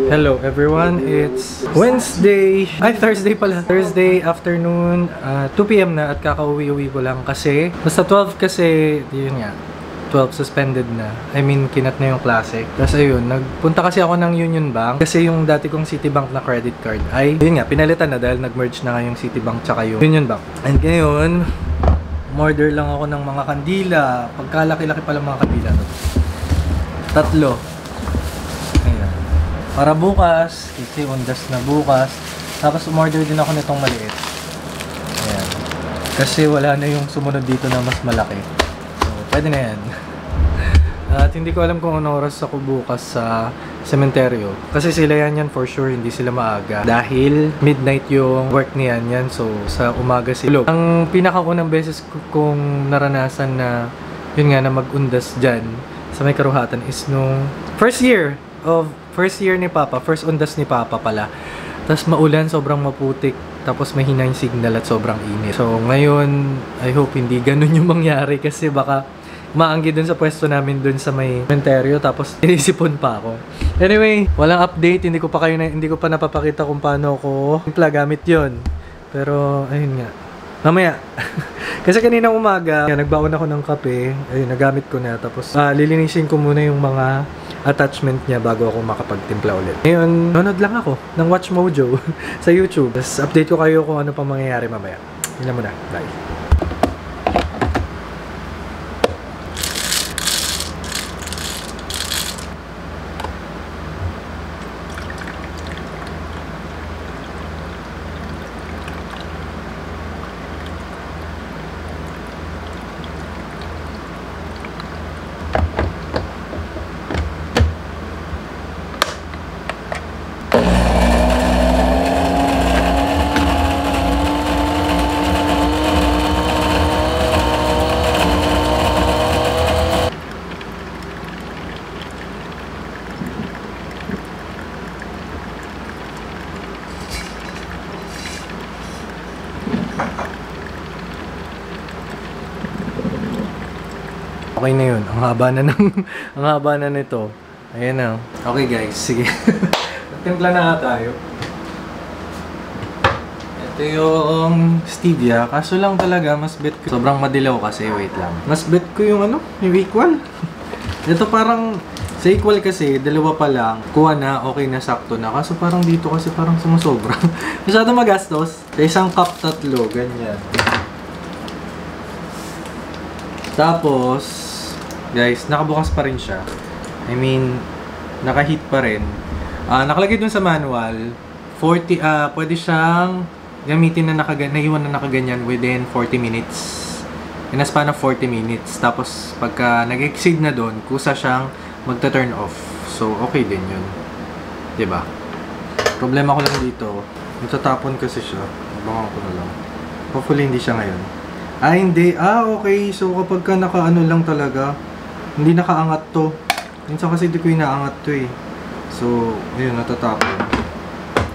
Hello everyone, it's Wednesday, Thursday pala. Thursday afternoon, 2 PM na at kakauwi-uwi ko lang kasi basta 12 kasi, yun nga, 12 suspended na. I mean, kinat na yung klase. Tapos ayun, nagpunta kasi ako ng Union Bank kasi yung dati kong Citibank na credit card ay, yun nga, pinalitan na dahil nag-merge na nga yung Citibank tsaka yung Union Bank. And ngayon, order lang ako ng mga kandila. Pagkalaki-laki pala mga kandila to. 3. Para bukas, kasi undas na bukas. Tapos umorder din ako nitong maliit. Ayan. Kasi wala na yung sumunod dito na mas malaki. So, pwede na yan. At hindi ko alam kung anong oras ako bukas sa sementeryo. Kasi sila yan for sure, hindi sila maaga. Dahil midnight yung work niyan yan. So, sa umaga sila. Ang pinakaunang beses kong naranasan na, yun nga, na mag-undas dyan sa may karuhatan is nung first year ni Papa, first undas ni Papa pala. Tapos maulan, sobrang maputik, tapos mahina yung signal at sobrang init. So ngayon, I hope hindi ganun yung mangyari kasi baka maanggi dun sa pwesto namin dun sa may cementerio tapos inisipon pa ako. Anyway, walang update, hindi ko pa napapakita kung paano ako timpla gamit yon. Pero ayun nga. Mamaya. Kasi kaninang umaga, nagbaon ako ng kape, ayun, nagamit ko na tapos lilinisin ko muna yung mga attachment niya bago ako makapagtimpla ulit. Ngayon, nanonood lang ako ng Watch Mojo sa YouTube. Tapos update ko kayo kung ano pa mangyayari mamaya. Yun lang muna. Bye. Okay na yun. Ang haba na nito. Ayan na. Okay guys, sige. Timpla na nga tayo. Ito yung stevia. Kaso lang talaga, mas bet ko. Sobrang madilaw kasi, wait lang. Mas bet ko yung yung equal. Ito parang, sa equal kasi, dalawa pa lang. Kuha na, okay na, sakto na. Kaso parang dito kasi parang sumusobra. Masyado magastos. Sa isang cup 3, ganyan. Tapos, guys, nakabukas pa rin siya. I mean, naka-heat pa rin. Nakalagay dun sa manual, 40, pwede siyang gamitin na naiwan na nakaganyan within 40 minutes. In a span of 40 minutes. Tapos, pagka nag-exceed na dun, kusa siyang magta-turn off. So, okay din yun. Diba? Problema ko lang dito, matatapon kasi siya. Abangan ko na lang. Hopefully, hindi siya ngayon. Hindi. Okay. So, kapag ka naka-ano lang talaga, hindi nakaangat to. Minsan kasi hindi ko inaangat to eh. So, ayun, natatapon.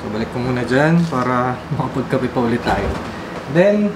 So, balik ko muna dyan para makapagkape pa ulit tayo. Then,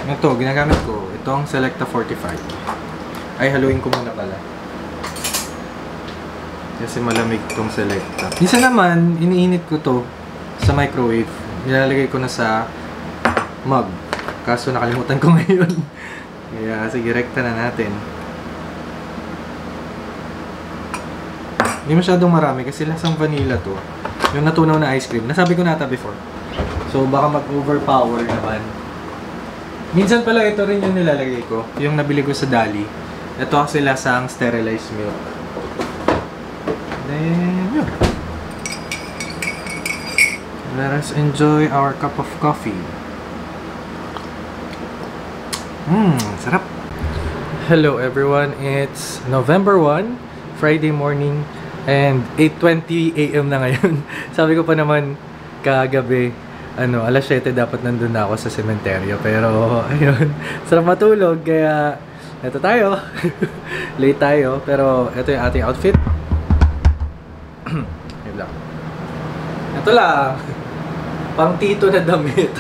ito, ginagamit ko. Ito ang Selecta 45. Ay, haluin ko muna pala. Kasi malamig itong Selecta. Isa naman, iniinit ko to sa microwave. Nilalagay ko na sa mug. Kaso nakalimutan ko ngayon. Kaya, sige, rekta na natin. Hindi masyadong marami kasi lasang vanilla to. Yung natunaw na ice cream. Nasabi ko nata before. So, baka mag-overpower naman. Minsan pala ito rin yung nilalagay ko. Yung nabili ko sa Dali. Ito kasi lasang sterilized milk. Then, yun. Let us enjoy our cup of coffee. Sarap. Hello everyone. It's November 1, Friday morning. And 8:20 AM na ngayon. Sabi ko pa naman kagabi, alas 7 dapat nandun na ako sa sementeryo. Pero, ayun, sarap matulog. Kaya, eto tayo. Late tayo. Pero, eto yung ating outfit. Yun lang. Eto lang. Pang tito na damit.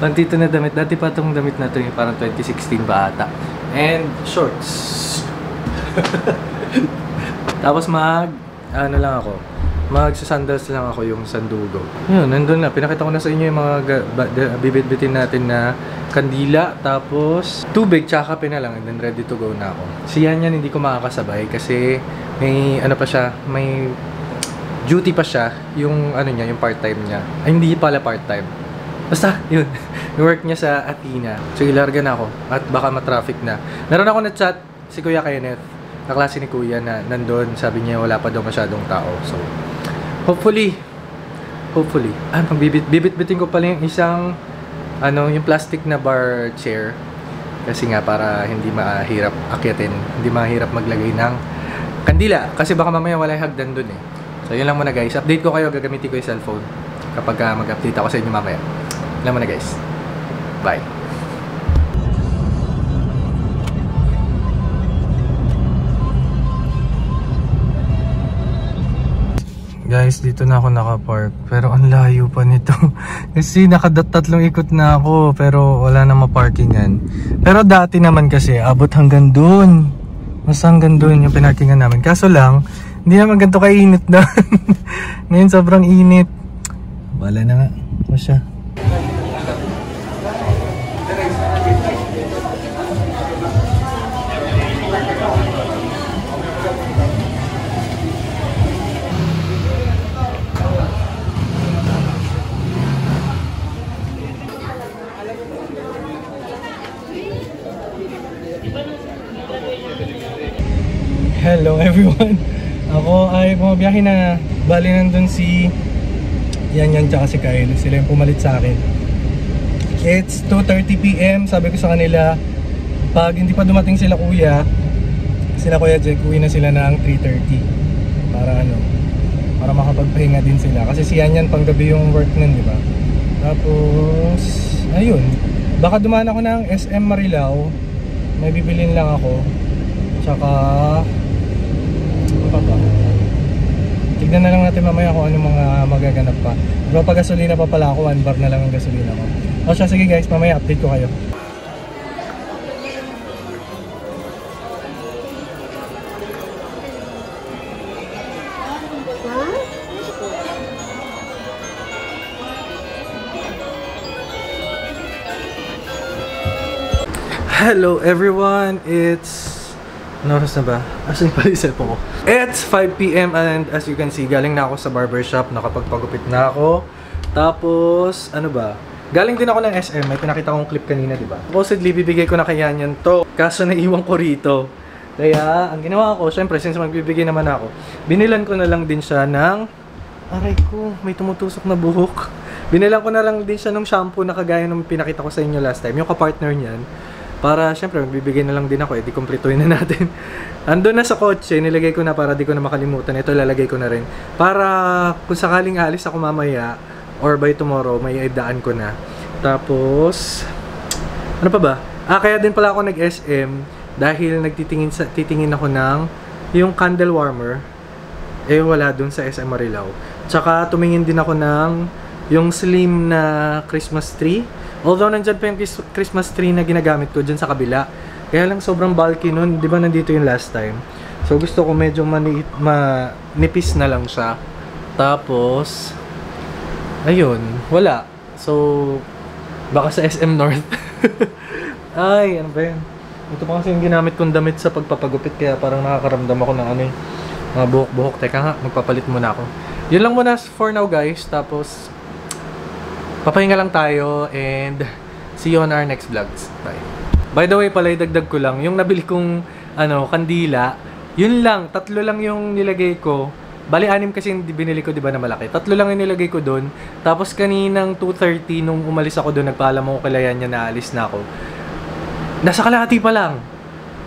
Pang tito na damit. Dati pa itong damit na ito, yung parang 2016 pa ata. And, shorts. Tapos lang ako, Magsasandals lang ako yung Sandugo. Yun, nandun na. Pinakita ko na sa inyo yung mga bibit-bitin natin na kandila. Tapos, tubig, tsaka kape na lang. And then, ready to go na ako. Si Yan hindi ko makakasabay kasi may, ano pa siya, may duty pa siya. Yung, ano niya, yung part-time niya. Ay, hindi pala part-time. Basta, yun. Yung work niya sa Athena. So, ilarga na ako. At baka matraffic na. Meron ako na-chat si Kuya Kenneth. Kaklase ni Kuya na nandun. Sabi niya, wala pa daw masyadong tao. So, hopefully, bibit-bitin ko pala yung isang, yung plastic na bar chair. Kasi nga, para hindi mahirap akyatin, hindi mahirap maglagay ng kandila. Kasi baka mamaya wala yung hagdan dun eh. So, yun lang muna guys. Update ko kayo, gagamitin ko yung cellphone kapag mag-update ako sa inyo mamaya. Yun lang muna guys. Bye. Guys, dito na ako nakapark. Pero ang layo pa nito. Kasi nakatatlong ikot na ako. Pero wala na maparkingan. Pero dati naman kasi, abot hanggang doon. Mas hanggang doon yung pinarkingan namin. Kaso lang, hindi naman ganito kainit na. Ngayon sobrang init. Wala na nga. Masya. Hello everyone! Ako ay bumabiyahe na. Bali nandun si Yan tsaka si Kyle. Sila yung pumalit sa akin. It's 2:30 PM. Sabi ko sa kanila, pag hindi pa dumating sila Kuya Jack, uwi na sila ng 3:30. Para makapagpahinga din sila. Kasi si Yan panggabi yung work nun, di ba? Tapos, ayun. Baka dumaan ako ng SM Marilao. May bibilin lang ako. Tsaka ano pa? Tignan na lang natin mamaya kung anong mga magaganap pa. Pero pag gasolina pa pala ako, 1 bar na lang ang gasolina ko. O siya, sige guys, mamaya update ko kayo. Hello everyone, it's... Ano oras na ba? Asan pala yung cellphone ko? It's 5 PM and as you can see, galing na ako sa barbershop, nakapagpagupit na ako. Tapos, ano ba? Galing din ako ng SM, may pinakita kong clip kanina, di ba? Supposedly, bibigay ko na kay Yan to. Kaso naiwan ko rito. Kaya, ang ginawa ko, syempre, since magbibigay naman ako, binilan ko na lang din siya ng... Aray ko, may tumutusok na buhok. Binilan ko na lang din siya ng shampoo na kagaya nung pinakita ko sa inyo last time. Yung kapartner niyan. Para, syempre, magbibigay na lang din ako, di kumpletuhin na natin. Andun na sa kotse, nilagay ko na para di ko na makalimutan. Ito, lalagay ko na rin. Para, kung sakaling aalis ako mamaya, or by tomorrow, may idaan ko na. Tapos, ano pa ba? Kaya din pala ako nag-SM, dahil titingin ako ng, yung candle warmer, wala dun sa SM Marilao. Tsaka, tumingin din ako ng, yung slim na Christmas tree. Although nandyan pa yung Christmas tree na ginagamit ko dyan sa kabila. Kaya lang sobrang bulky nun. Di ba nandito yung last time? So gusto ko medyo manipis na lang siya. Tapos, ayun, wala. So, baka sa SM North. Ay, ano ba yun? Ito pa kasi yung ginamit kong damit sa pagpapagupit. Kaya parang nakakaramdam ako ng mga buhok-buhok. Teka nga, magpapalit muna ako. Yun lang muna for now guys. Tapos, papahinga lang tayo and see you on our next vlogs. Bye. By the way pala, idagdag ko lang, yung nabili kong kandila, yun lang, 3 lang yung nilagay ko. Bali 6 kasi yung binili ko, di ba, na malaki. 3 lang yung nilagay ko doon. Tapos kaninang 2:30 nung umalis ako doon, nagpaalam ako kay Yan na aalis na ako. Nasa kalahati pa lang.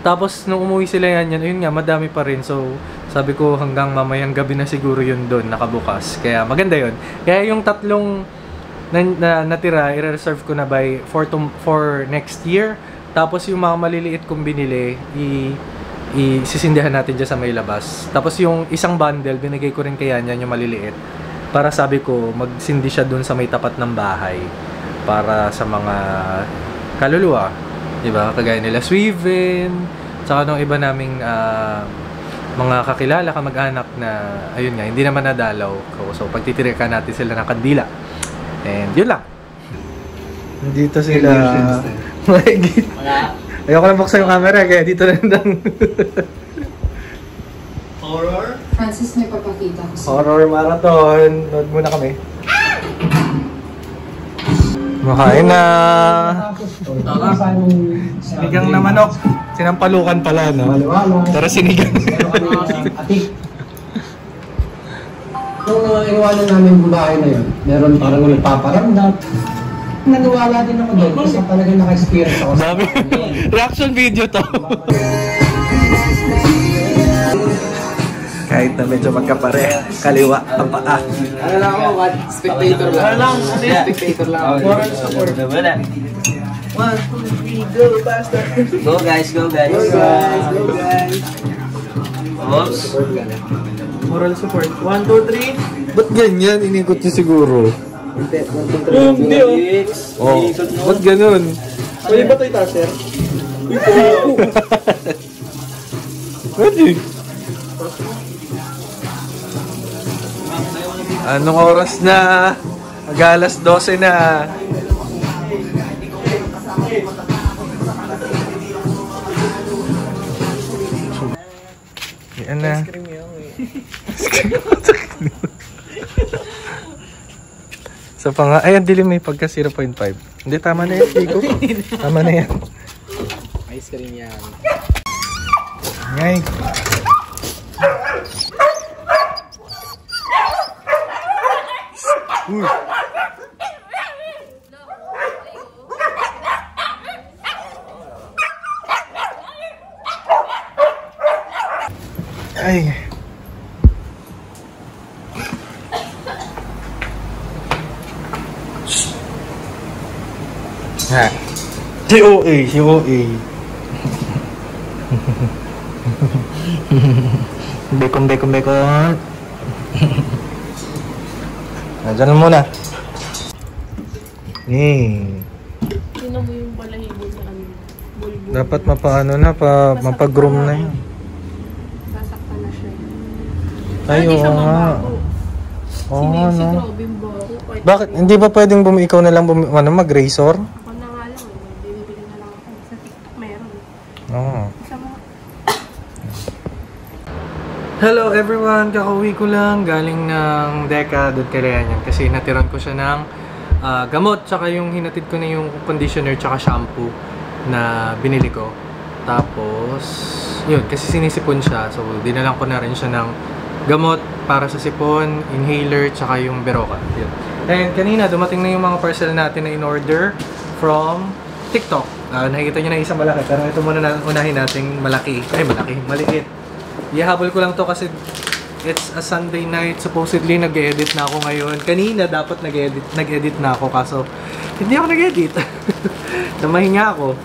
Tapos nung umuwi sila Yan, yun nga, madami pa rin. So sabi ko hanggang mamayang gabi na siguro yun doon, nakabukas. Kaya maganda yun. Kaya yung 3 na natira, i-reserve ko na for next year. Tapos yung mga maliliit kong binili, isisindihan natin dyan sa may labas. Tapos yung isang bundle, binigay ko rin kay Yan yung maliliit. Para sabi ko, magsindi siya dun sa may tapat ng bahay. Para sa mga kaluluwa. Diba? Kagaya nila Swiven. Tsaka nung iba naming mga kakilala, kamag-anak na, ayun nga, hindi naman nadalaw ko. So, pagtitirikan natin sila ng kandila. And yun lang. Dito sila. Ayoko lang buksan yung camera, kaya dito lang. Horror? Francis, may papakita ko. Horror marathon. Nood muna kami. Makain na. Sinigang na manok. Sinampalukan pala, no? Pero sinigang. Nung iniwanan namin yung bahay na yun, meron parang nagpaparamdam. Naniwala din ako doon kasi talagang naka-experience ako. Sabi, reaction video to. Kahit na medyo magkapare, kaliwa ang paa. Ano lang ako, spectator lang. Ano lang, spectator lang. Moral support. 1, 2, 3, go, faster. Go guys, go guys. Go guys, go guys. Oops. Moral support. 1, 2, 3. Ba't ganyan? Inikot niyo siguro. Hindi, oh. Ba't ganun? Pwede ba tayo taser? Pwede. Anong oras na? Mag-alas 12 na. Yan na. So pa nga, ayan, dilim may pagka 0.5. Hindi, tama na yan, Figo. Tama na yan. Ice cream yan. Ngay. Uy. Ay. Ha. COA. Bacon. Diyan lang muna. Sino mo yung balahibo na ano? Bulbul. Dapat mapaano na, mapag-groom na yun. Sasaktan na siya. Ay, oo nga. Oo nga, no. Robin Baro. Bakit? Hindi ba pwedeng ikaw na lang mag-razor? Ako na nga lang. Bibili na lang ako. Sa TikTok meron. Oo. Isa mo. Hello everyone! Kakauwi ko lang galing ng Deca doon kay Leanyan kasi natiran ko siya ng gamot tsaka yung hinatid ko na yung conditioner tsaka shampoo na binili ko. Tapos, yun, kasi sinisipon siya. So, dinalan ko na rin siya ng gamot para sa sipon, inhaler, tsaka yung Berocca. Yun. And kanina, dumating na yung mga parcel natin na in-order from TikTok. Nakikita nyo na isang malaki, pero ito muna unahin natin maliit. Ihabol ko lang to kasi it's a Sunday night. Supposedly nag-edit na ako ngayon. Kanina dapat nag-edit na ako kaso hindi ako nag-edit. Namahinga ako.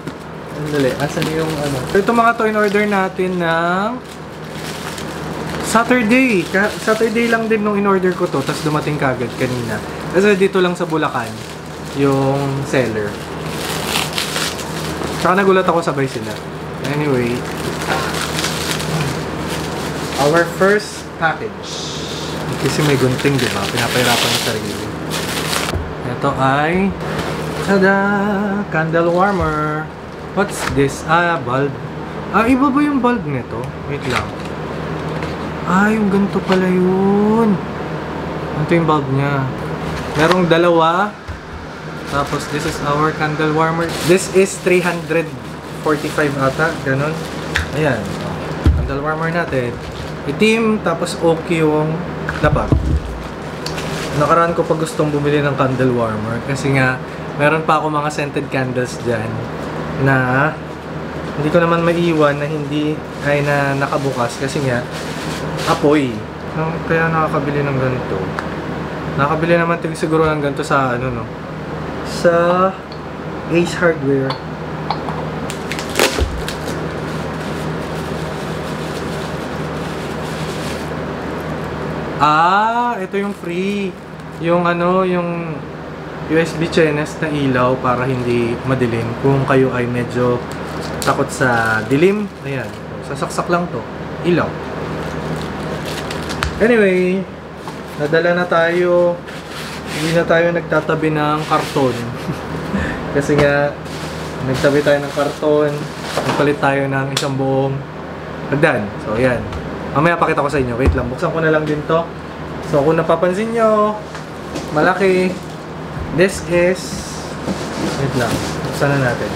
Andali, asan yung ano? So ito mga to in order natin ng Saturday. Saturday lang din nung in order ko to. Tapos dumating kagad kanina. Kasi dito lang sa Bulacan yung seller. Tsaka nagulat ako sabay sila. Anyway, our first package. Kasi may gunting, di ba? Pinapahirapan ng sarili. Ito ay tada! Candle warmer. What's this? Bulb. Iba ba yung bulb nito? Wait lang. Yung ganito pala yun. Ito yung bulb niya. Merong dalawa. Tapos this is our candle warmer. This is 345 ata. Ganon. Ayan. Candle warmer natin. Itim, tapos okay yung lapag. Nakaraan ko pa gustong bumili ng candle warmer kasi nga meron pa ako mga scented candles dyan na hindi ko naman maiwan na na nakabukas kasi nga apoy. Kaya nakakabili ng ganito. Nakakabili naman siguro ng ganito sa sa Ace Hardware. Ito yung free. Yung yung USB Chenes na ilaw para hindi madilim. Kung kayo ay medyo takot sa dilim, ayan. Sasaksak lang to. Ilaw. Anyway, nadala na tayo. Hindi na tayo nagtatabi ng karton. Kasi nga, nagtabi tayo ng karton. Nagpalit tayo ng isang buong hagdan. So, yan. Mamaya pakita ko sa inyo. Wait lang, buksan ko na lang din to. So, kung napapansin nyo, malaki. This is... Wait lang, buksan na natin.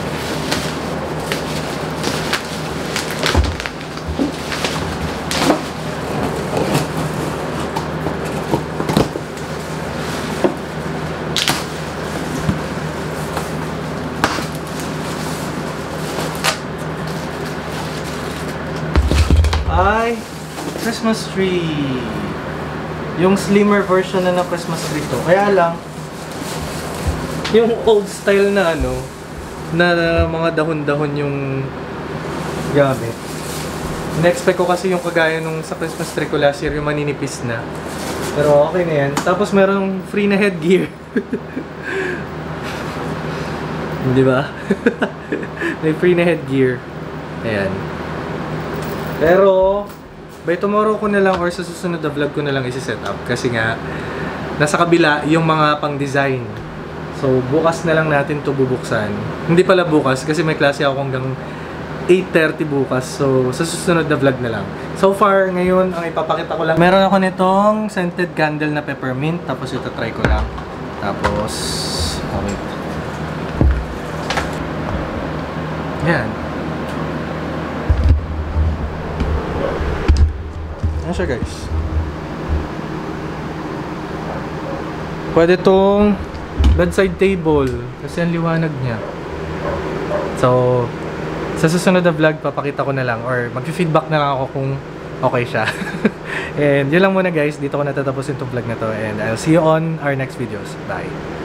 Ay, Christmas tree. Yung slimmer version na ng Christmas tree to. Kaya lang, yung old style na ano, na mga dahon-dahon yung gamit. Na-expect ko kasi yung kagaya nung sa Christmas tree ko last year, yung maninipis na. Pero okay na yan. Tapos merong free na headgear. Di ba? May free na headgear. Ayan. Pero, by tomorrow ko na lang or sa susunod na vlog ko na lang isi-set up. Kasi nga, nasa kabila yung mga pang-design. So, bukas na lang natin to bubuksan. Hindi pala bukas kasi may klase ako hanggang 8:30 bukas. So, sa susunod na vlog na lang. So far, ngayon, ang ipapakita ko lang. Meron ako nitong scented candle na peppermint. Tapos ito try ko lang. Tapos, okay. Yan. Yan siya, guys. Pwede tong bedside table kasi ang liwanag niya. So, sa susunod na vlog, papakita ko na lang or mag-feedback na lang ako kung okay siya. And yun lang muna, guys. Dito ko natatapusin itong vlog na to and I'll see you on our next videos. Bye!